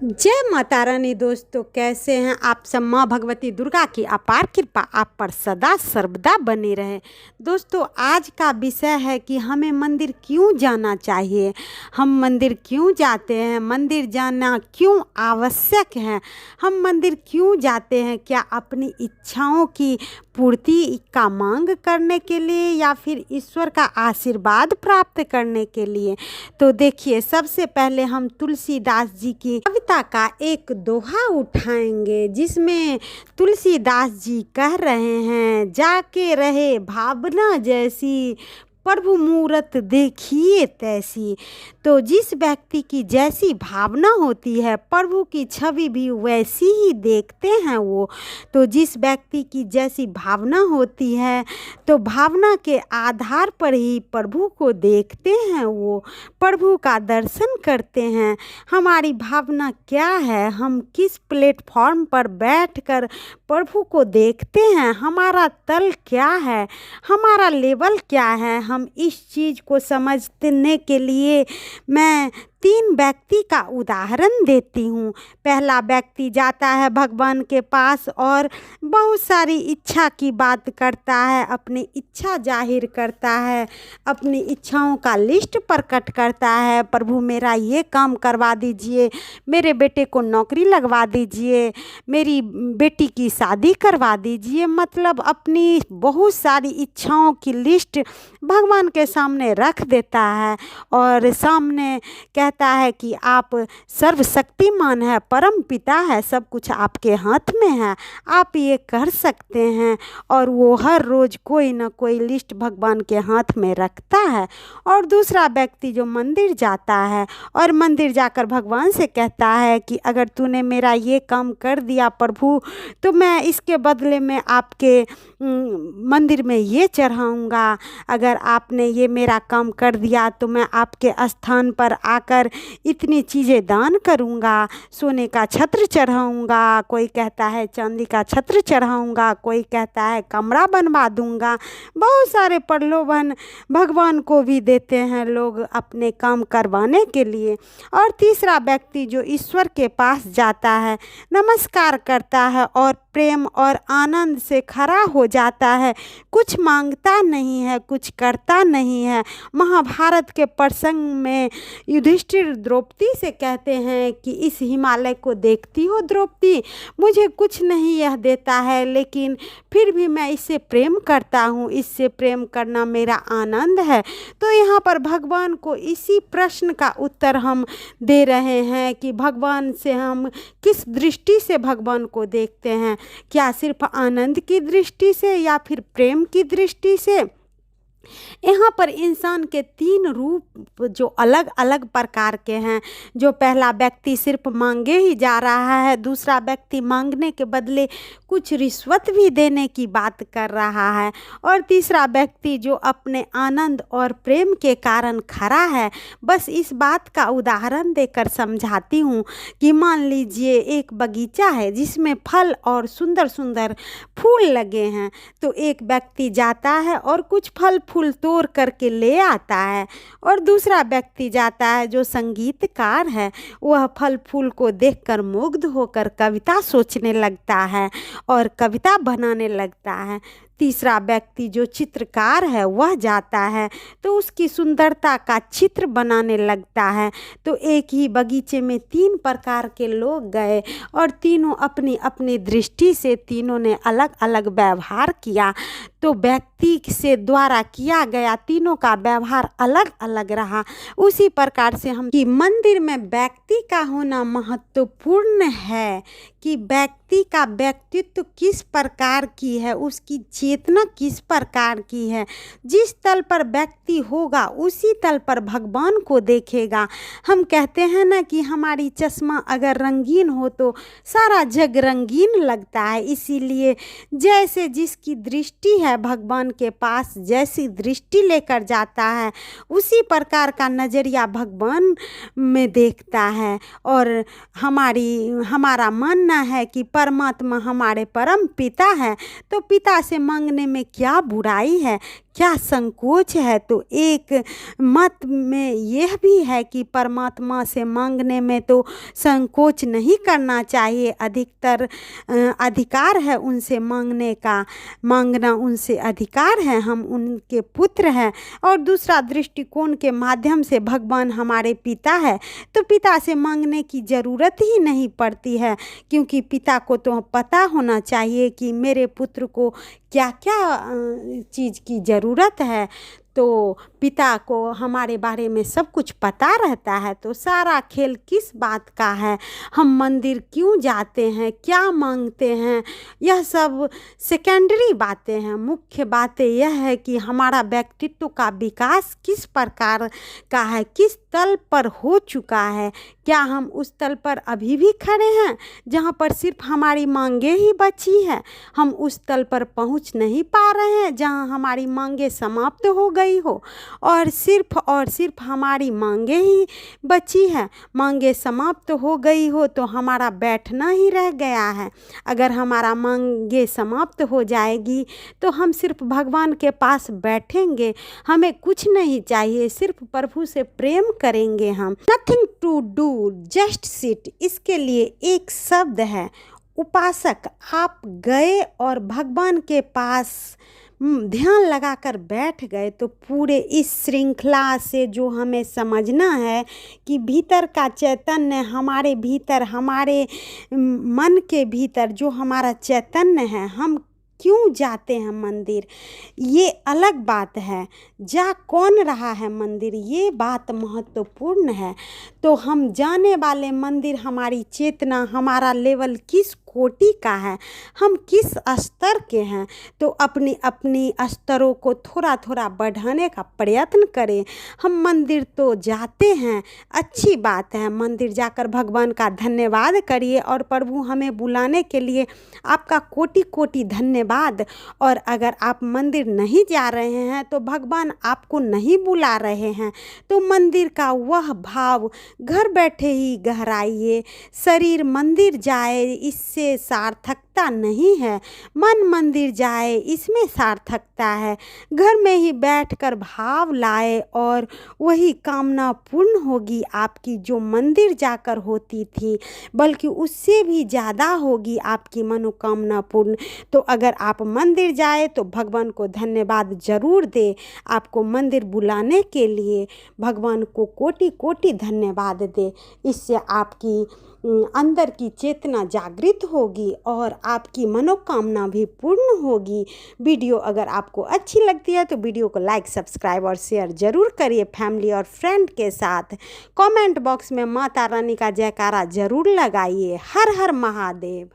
जय माता रानी। दोस्तों, कैसे हैं आप सब। माँ भगवती दुर्गा की अपार कृपा आप पर सदा सर्वदा बनी रहे। दोस्तों, आज का विषय है कि हमें मंदिर क्यों जाना चाहिए, हम मंदिर क्यों जाते हैं, मंदिर जाना क्यों आवश्यक है, हम मंदिर क्यों जाते हैं, क्या अपनी इच्छाओं की पूर्ति का मांग करने के लिए या फिर ईश्वर का आशीर्वाद प्राप्त करने के लिए। तो देखिए, सबसे पहले हम तुलसीदास जी की कविता का एक दोहा उठाएंगे, जिसमें तुलसीदास जी कह रहे हैं, जाके रहे भावना जैसी प्रभु मूरत देखिए तैसी। तो जिस व्यक्ति की जैसी भावना होती है, प्रभु की छवि भी वैसी ही देखते हैं वो। तो जिस व्यक्ति की जैसी भावना होती है, तो भावना के आधार पर ही प्रभु को देखते हैं वो, प्रभु का दर्शन करते हैं। हमारी भावना क्या है, हम किस प्लेटफॉर्म पर बैठकर प्रभु को देखते हैं, हमारा तल क्या है, हमारा लेवल क्या है। हम इस चीज़ को समझने के लिए मैं 3 व्यक्ति का उदाहरण देती हूँ। पहला व्यक्ति जाता है भगवान के पास और बहुत सारी इच्छा की बात करता है, अपनी इच्छा जाहिर करता है, अपनी इच्छाओं का लिस्ट प्रकट करता है। प्रभु, मेरा ये काम करवा दीजिए, मेरे बेटे को नौकरी लगवा दीजिए, मेरी बेटी की शादी करवा दीजिए। मतलब अपनी बहुत सारी इच्छाओं की लिस्ट भगवान के सामने रख देता है और सामने कहता है कि आप सर्वशक्तिमान है, परम पिता है, सब कुछ आपके हाथ में है, आप ये कर सकते हैं। और वो हर रोज़ कोई ना कोई लिस्ट भगवान के हाथ में रखता है। और दूसरा व्यक्ति जो मंदिर जाता है और मंदिर जाकर भगवान से कहता है कि अगर तूने मेरा ये काम कर दिया प्रभु, तो मैं इसके बदले में आपके मंदिर में ये चढ़ाऊँगा। अगर आपने ये मेरा काम कर दिया तो मैं आपके स्थान पर आकर इतनी चीज़ें दान करूँगा, सोने का छत्र चढ़ाऊँगा, कोई कहता है चांदी का छत्र चढ़ाऊँगा, कोई कहता है कमरा बनवा दूँगा। बहुत सारे प्रलोभन भगवान को भी देते हैं लोग अपने काम करवाने के लिए। और तीसरा व्यक्ति जो ईश्वर के पास जाता है, नमस्कार करता है और प्रेम और आनंद से खड़ा हो जाता है, कुछ मांगता नहीं है, कुछ करता नहीं है। महाभारत के प्रसंग में युधिष्ठिर द्रौपदी से कहते हैं कि इस हिमालय को देखती हो द्रौपदी, मुझे कुछ नहीं यह देता है, लेकिन फिर भी मैं इससे प्रेम करता हूँ, इससे प्रेम करना मेरा आनंद है। तो यहाँ पर भगवान को इसी प्रश्न का उत्तर हम दे रहे हैं कि भगवान से हम किस दृष्टि से भगवान को देखते हैं, क्या सिर्फ आनंद की दृष्टि से या फिर प्रेम की दृष्टि से। यहाँ पर इंसान के 3 रूप जो अलग अलग प्रकार के हैं। जो पहला व्यक्ति सिर्फ मांगे ही जा रहा है, दूसरा व्यक्ति मांगने के बदले कुछ रिश्वत भी देने की बात कर रहा है, और तीसरा व्यक्ति जो अपने आनंद और प्रेम के कारण खड़ा है। बस इस बात का उदाहरण देकर समझाती हूँ कि मान लीजिए एक बगीचा है जिसमें फल और सुंदर सुंदर फूल लगे हैं। तो एक व्यक्ति जाता है और कुछ फल फूल तोड़ करके ले आता है, और दूसरा व्यक्ति जाता है जो संगीतकार है, वह फल फूल को देखकर मुग्ध होकर कविता सोचने लगता है और कविता बनाने लगता है। तीसरा व्यक्ति जो चित्रकार है वह जाता है तो उसकी सुंदरता का चित्र बनाने लगता है। तो एक ही बगीचे में 3 प्रकार के लोग गए और तीनों अपनी अपनी दृष्टि से तीनों ने अलग अलग व्यवहार किया। तो व्यक्ति से द्वारा किया गया तीनों का व्यवहार अलग अलग रहा। उसी प्रकार से हम कि मंदिर में व्यक्ति का होना महत्वपूर्ण है, कि व्यक्ति का व्यक्तित्व किस प्रकार की है, उसकी चेतना किस प्रकार की है। जिस तल पर व्यक्ति होगा उसी तल पर भगवान को देखेगा। हम कहते हैं ना कि हमारी चश्मा अगर रंगीन हो तो सारा जग रंगीन लगता है। इसीलिए जैसे जिसकी दृष्टि है भगवान के पास, जैसी दृष्टि लेकर जाता है उसी प्रकार का नज़रिया भगवान में देखता है। और हमारा मानना है कि परमात्मा हमारे परम पिता है, तो पिता से मांगने में क्या बुराई है। क्या संकोच है। तो एक मत में यह भी है कि परमात्मा से मांगने में तो संकोच नहीं करना चाहिए। अधिकतर अधिकार है उनसे मांगने का, मांगना उनसे अधिकार है, हम उनके पुत्र हैं। और दूसरा दृष्टिकोण के माध्यम से भगवान हमारे पिता है, तो पिता से मांगने की ज़रूरत ही नहीं पड़ती है, क्योंकि पिता को तो पता होना चाहिए कि मेरे पुत्र को क्या क्या चीज़ की ज़रूरत है। तो पिता को हमारे बारे में सब कुछ पता रहता है। तो सारा खेल किस बात का है, हम मंदिर क्यों जाते हैं, क्या मांगते हैं, यह सब सेकेंडरी बातें हैं। मुख्य बातें यह है कि हमारा व्यक्तित्व का विकास किस प्रकार का है, किस तल पर हो चुका है। क्या हम उस तल पर अभी भी खड़े हैं जहाँ पर सिर्फ हमारी मांगे ही बची है। हम उस तल पर पहुँच नहीं पा रहे हैं जहाँ हमारी मांगे समाप्त हो गई हो और सिर्फ हमारी मांगे ही बची है। मांगे समाप्त हो गई हो तो हमारा बैठना ही रह गया है। अगर हमारा मांगे समाप्त हो जाएगी तो हम सिर्फ भगवान के पास बैठेंगे, हमें कुछ नहीं चाहिए, सिर्फ प्रभु से प्रेम करेंगे हम। Nothing to do, just sit, इसके लिए एक शब्द है उपासक। आप गए और भगवान के पास ध्यान लगाकर बैठ गए, तो पूरे इस श्रृंखला से जो हमें समझना है कि भीतर का चैतन्य, हमारे भीतर, हमारे मन के भीतर जो हमारा चैतन्य है, हम क्यों जाते हैं मंदिर, ये अलग बात है। जा कौन रहा है मंदिर, ये बात महत्वपूर्ण है। तो हम जाने वाले मंदिर, हमारी चेतना, हमारा लेवल किस कोटि का है, हम किस स्तर के हैं, तो अपनी अपनी स्तरों को थोड़ा थोड़ा बढ़ाने का प्रयत्न करें। हम मंदिर तो जाते हैं, अच्छी बात है, मंदिर जाकर भगवान का धन्यवाद करिए और प्रभु हमें बुलाने के लिए आपका कोटि कोटि धन्यवाद। और अगर आप मंदिर नहीं जा रहे हैं तो भगवान आपको नहीं बुला रहे हैं, तो मंदिर का वह भाव घर बैठे ही गहराइए। शरीर मंदिर जाए इससे सार्थकता नहीं है, मन मंदिर जाए इसमें सार्थकता है। घर में ही बैठकर भाव लाए और वही कामना पूर्ण होगी आपकी जो मंदिर जाकर होती थी, बल्कि उससे भी ज़्यादा होगी आपकी मनोकामना पूर्ण। तो अगर आप मंदिर जाए तो भगवान को धन्यवाद जरूर दे। आपको मंदिर बुलाने के लिए भगवान को कोटि कोटि धन्यवाद दे। इससे आपकी अंदर की चेतना जागृत होगी और आपकी मनोकामना भी पूर्ण होगी। वीडियो अगर आपको अच्छी लगती है तो वीडियो को लाइक, सब्सक्राइब और शेयर ज़रूर करिए फैमिली और फ्रेंड के साथ। कमेंट बॉक्स में माता रानी का जयकारा ज़रूर लगाइए। हर हर महादेव।